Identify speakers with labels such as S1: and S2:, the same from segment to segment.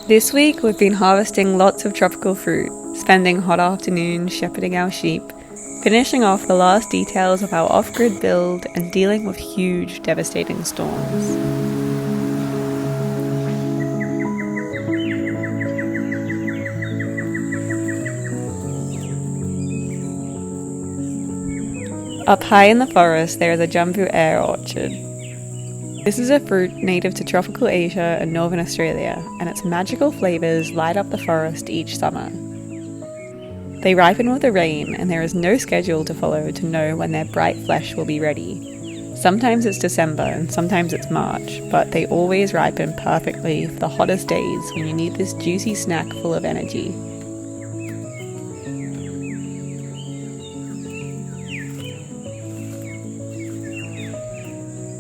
S1: This week we've been harvesting lots of tropical fruit, spending hot afternoons shepherding our sheep, finishing off the last details of our off-grid build and dealing with huge, devastating storms. Up high in the forest there is a jambu air orchard. This is a fruit native to tropical Asia and northern Australia, and its magical flavours light up the forest each summer. They ripen with the rain, and there is no schedule to follow to know when their bright flesh will be ready. Sometimes it's December and sometimes it's March, but they always ripen perfectly for the hottest days when you need this juicy snack full of energy.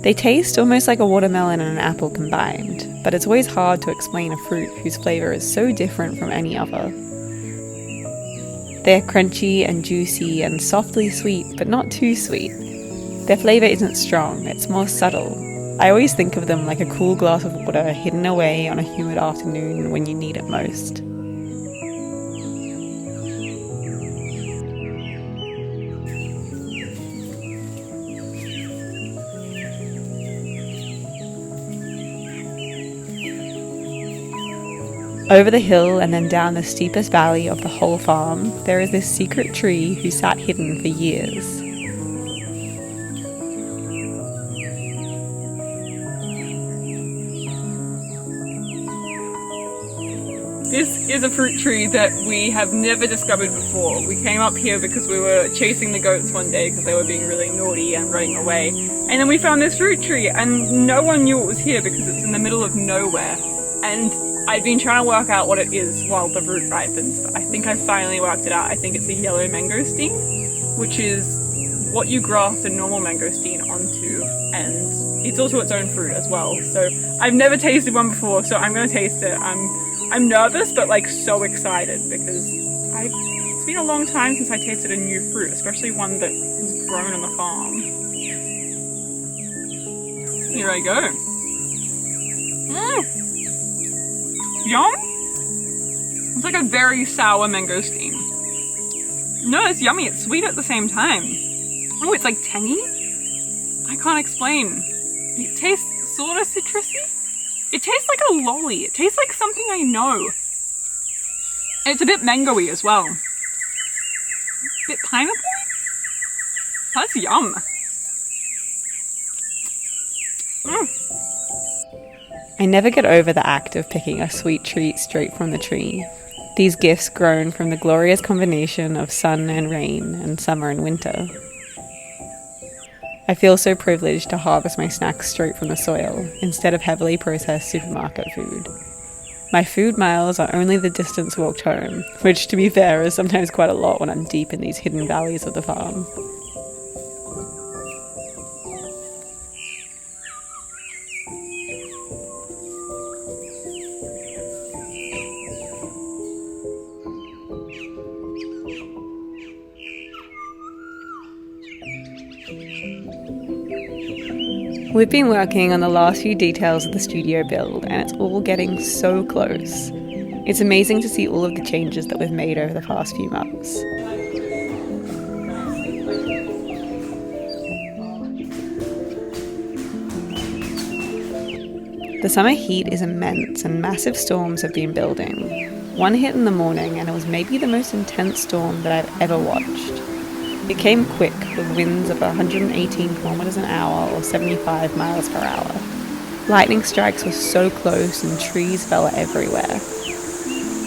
S1: They taste almost like a watermelon and an apple combined, but it's always hard to explain a fruit whose flavour is so different from any other. They're crunchy and juicy and softly sweet, but not too sweet. Their flavour isn't strong, it's more subtle. I always think of them like a cool glass of water hidden away on a humid afternoon when you need it most. Over the hill and then down the steepest valley of the whole farm, there is this secret tree who sat hidden for years.
S2: This is a fruit tree that we have never discovered before. We came up here because we were chasing the goats one day because they were being really naughty and running away. And then we found this fruit tree and no one knew it was here because it's in the middle of nowhere. And I'd been trying to work out what it is while the fruit ripens, but I think I finally worked it out. I think it's a yellow mangosteen, which is what you graft a normal mangosteen onto, and it's also its own fruit as well. So I've never tasted one before, so I'm going to taste it. I'm nervous, but like so excited because it's been a long time since I tasted a new fruit, especially one that was grown on the farm. Here I go. Yum! It's like a very sour mangosteen. No, it's yummy. It's sweet at the same time. Oh, it's like tangy? I can't explain. It tastes sort of citrusy. It tastes like a lolly. It tastes like something I know. And it's a bit mango-y as well. A bit pineapple-y? That's yum.
S1: I never get over the act of picking a sweet treat straight from the tree. These gifts grown from the glorious combination of sun and rain and summer and winter. I feel so privileged to harvest my snacks straight from the soil instead of heavily processed supermarket food. My food miles are only the distance walked home, which to be fair is sometimes quite a lot when I'm deep in these hidden valleys of the farm. We've been working on the last few details of the studio build, and it's all getting so close. It's amazing to see all of the changes that we've made over the past few months. The summer heat is immense, and massive storms have been building. One hit in the morning, and it was maybe the most intense storm that I've ever watched. It came quick, with winds of 118 kilometers an hour or 75 miles per hour. Lightning strikes were so close and trees fell everywhere.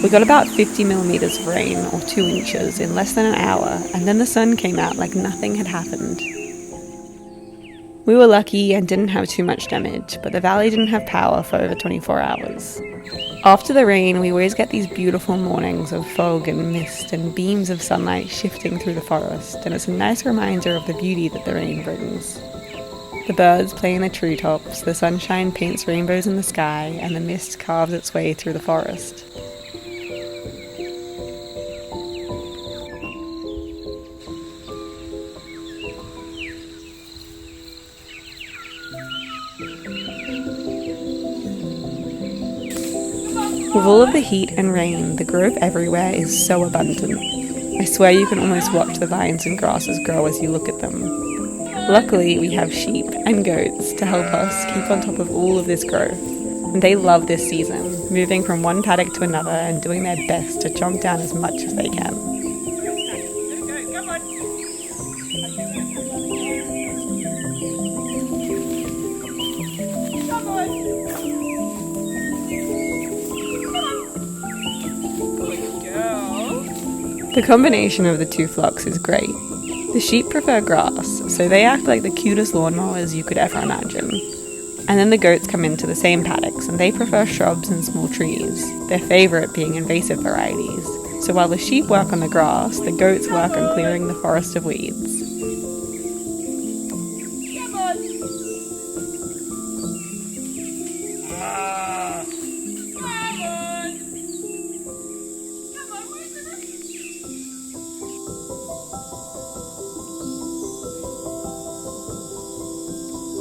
S1: We got about 50 millimeters of rain or 2 inches in less than an hour, and then the sun came out like nothing had happened. We were lucky and didn't have too much damage, but the valley didn't have power for over 24 hours. After the rain, we always get these beautiful mornings of fog and mist and beams of sunlight shifting through the forest, and it's a nice reminder of the beauty that the rain brings. The birds play in the treetops, the sunshine paints rainbows in the sky, and the mist carves its way through the forest. With all of the heat and rain, the growth everywhere is so abundant. I swear you can almost watch the vines and grasses grow as you look at them. Luckily, we have sheep and goats to help us keep on top of all of this growth. And they love this season, moving from one paddock to another and doing their best to chomp down as much as they can. The combination of the two flocks is great. The sheep prefer grass, so they act like the cutest lawnmowers you could ever imagine. And then the goats come into the same paddocks, and they prefer shrubs and small trees, their favourite being invasive varieties. So while the sheep work on the grass, the goats work on clearing the forest of weeds.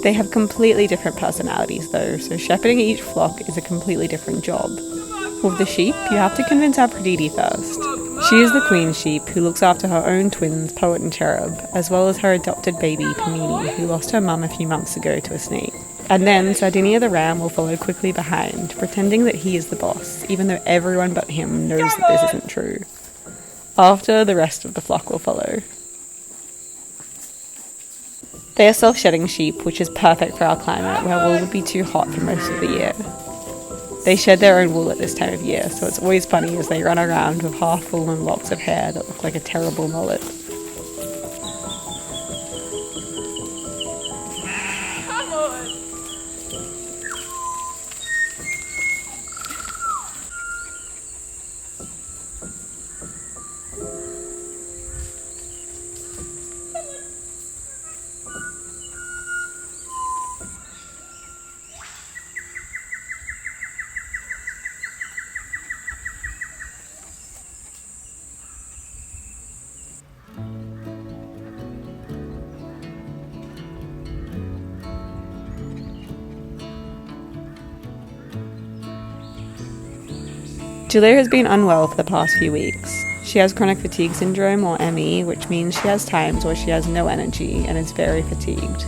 S1: They have completely different personalities though, so shepherding each flock is a completely different job. With the sheep, you have to convince Aphrodite first. She is the queen sheep who looks after her own twins, Poet and Cherub, as well as her adopted baby, Pamini, who lost her mum a few months ago to a snake. And then Sardinia the ram will follow quickly behind, pretending that he is the boss, even though everyone but him knows that this isn't true. After, the rest of the flock will follow. They are self-shedding sheep, which is perfect for our climate, where wool would be too hot for most of the year. They shed their own wool at this time of year, so it's always funny as they run around with half-fallen locks of hair that look like a terrible mullet.
S2: Come on!
S1: Julia has been unwell for the past few weeks. She has chronic fatigue syndrome, or ME, which means she has times where she has no energy and is very fatigued.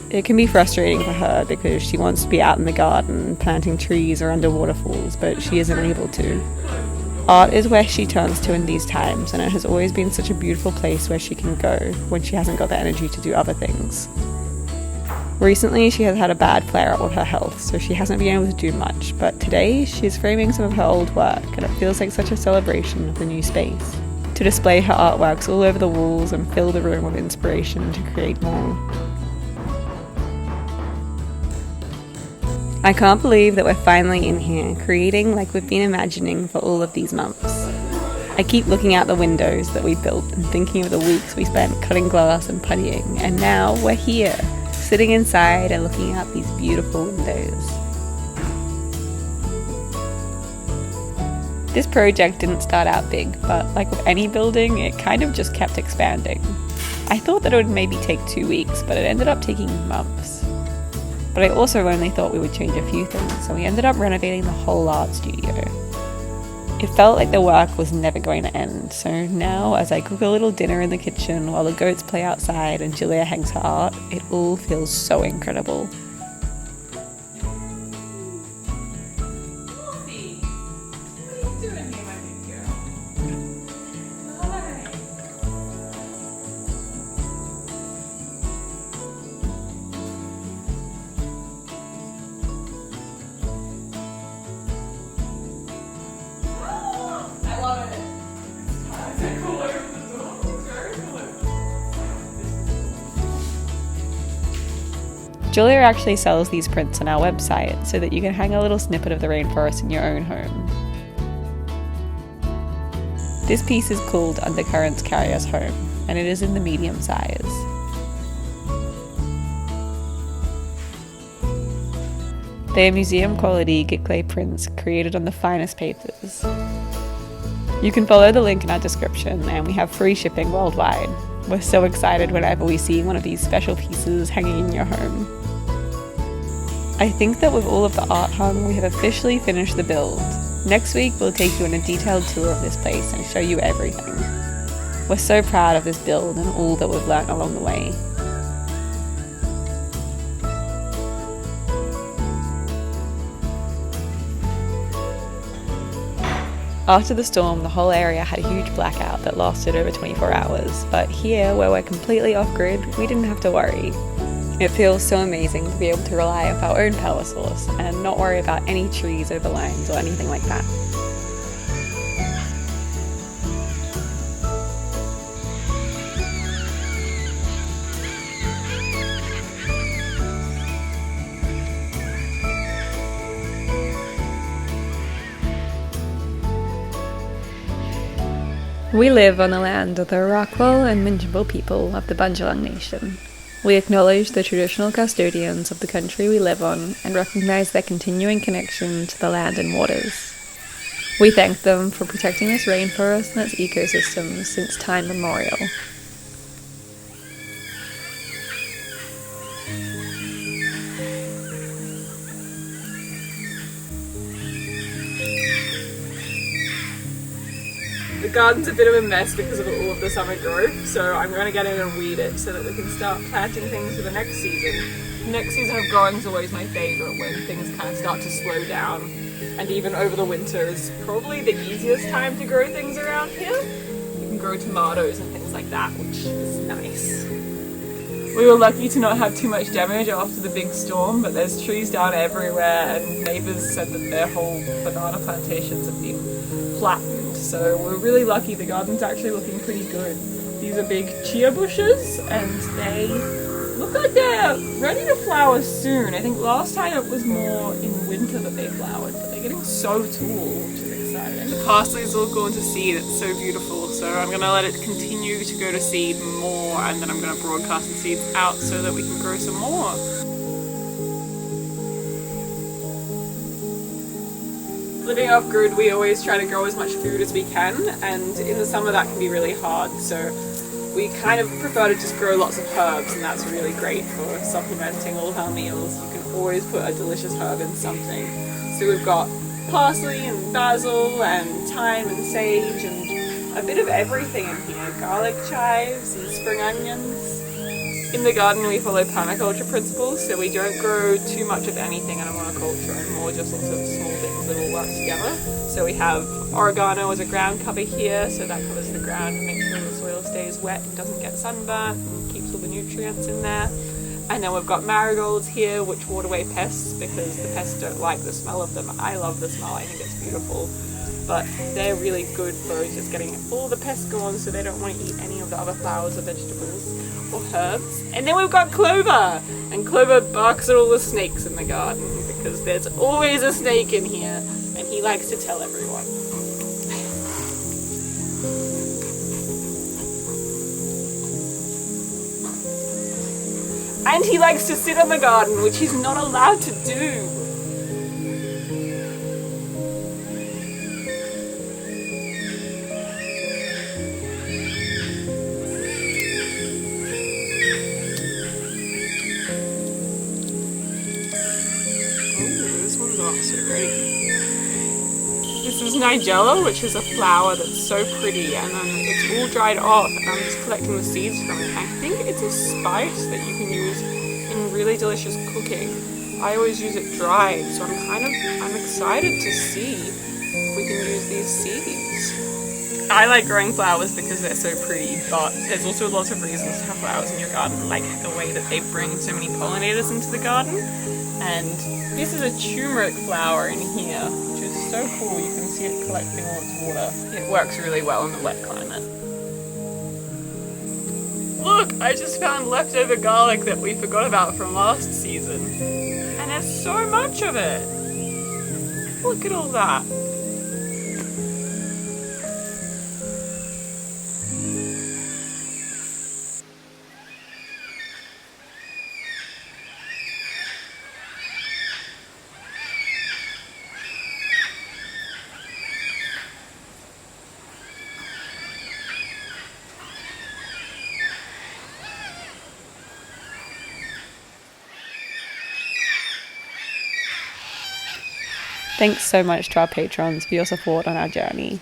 S1: It can be frustrating for her because she wants to be out in the garden, planting trees or under waterfalls, but she isn't able to. Art is where she turns to in these times, and it has always been such a beautiful place where she can go when she hasn't got the energy to do other things. Recently, she has had a bad flare-up with her health, so she hasn't been able to do much, but today she's framing some of her old work, and it feels like such a celebration of the new space. To display her artworks all over the walls and fill the room with inspiration to create more. I can't believe that we're finally in here, creating like we've been imagining for all of these months. I keep looking out the windows that we built and thinking of the weeks we spent cutting glass and puttying, and now we're here, sitting inside and looking out these beautiful windows. This project didn't start out big, but like with any building, it kind of just kept expanding. I thought that it would maybe take 2 weeks, but it ended up taking months. But I also only thought we would change a few things, so we ended up renovating the whole art studio. It felt like the work was never going to end, so now as I cook a little dinner in the kitchen while the goats play outside and Julia hangs her art, it all feels so incredible. Julia actually sells these prints on our website so that you can hang a little snippet of the rainforest in your own home. This piece is called Undercurrents Carry Us Home, and it is in the medium size. They are museum quality Giclée prints created on the finest papers. You can follow the link in our description, and we have free shipping worldwide. We're so excited whenever we see one of these special pieces hanging in your home. I think that with all of the art hung, we have officially finished the build. Next week, we'll take you on a detailed tour of this place and show you everything. We're so proud of this build and all that we've learnt along the way. After the storm, the whole area had a huge blackout that lasted over 24 hours, but here, where we're completely off-grid, we didn't have to worry. It feels so amazing to be able to rely on our own power source and not worry about any trees over lines or anything like that. We live on the land of the Arakwal and Minjungbal People of the Bundjalung Nation. We acknowledge the traditional custodians of the country we live on and recognise their continuing connection to the land and waters. We thank them for protecting this rainforest and its ecosystems since time immemorial.
S2: The garden's a bit of a mess because of all of the summer growth, so I'm going to get in and weed it so that we can start planting things for the next season. The next season of growing is always my favourite, when things kind of start to slow down, and even over the winter is probably the easiest time to grow things around here. You can grow tomatoes and things like that, which is nice. We were lucky to not have too much damage after the big storm, but there's trees down everywhere, and neighbours said that their whole banana plantations have been flattened. So we're really lucky. The garden's actually looking pretty good. These are big chia bushes and they look like they're ready to flower soon. I think last time it was more in winter that they flowered, but they're getting so tall, which is exciting. The parsley's all gone to seed. It's so beautiful. So I'm going to let it continue to go to seed more, and then I'm going to broadcast the seeds out so that we can grow some more. Living off-grid, we always try to grow as much food as we can, and in the summer that can be really hard, so we kind of prefer to just grow lots of herbs, and that's really great for supplementing all of our meals. You can always put a delicious herb in something. So we've got parsley and basil and thyme and sage and a bit of everything in here. Garlic chives and spring onions. In the garden we follow permaculture principles, so we don't grow too much of anything in a monoculture and more just lots of small things that all work together. So we have oregano as a ground cover here, so that covers the ground and makes sure the soil stays wet and doesn't get sunburnt and keeps all the nutrients in there. And then we've got marigolds here, which ward away pests because the pests don't like the smell of them. I love the smell, I think it's beautiful. But they're really good for just getting all the pests gone, so they don't want to eat any of the other flowers or vegetables or herbs. And then we've got Clover, and Clover barks at all the snakes in the garden because there's always a snake in here, and he likes to tell everyone. And he likes to sit on the garden, which he's not allowed to do. This is nigella, which is a flower that's so pretty, and it's all dried off, and I'm just collecting the seeds from it. I think it's a spice that you can use in really delicious cooking. I always use it dried, so I'm excited to see if we can use these seeds. I like growing flowers because they're so pretty, but there's also lots of reasons to have flowers in your garden, like the way that they bring so many pollinators into the garden. And this is a turmeric flower in here, which is so cool. You can see it collecting all its water. It works really well in the wet climate. Look, I just found leftover garlic that we forgot about from last season. And there's so much of it. Look at all that.
S1: Thanks so much to our patrons for your support on our journey.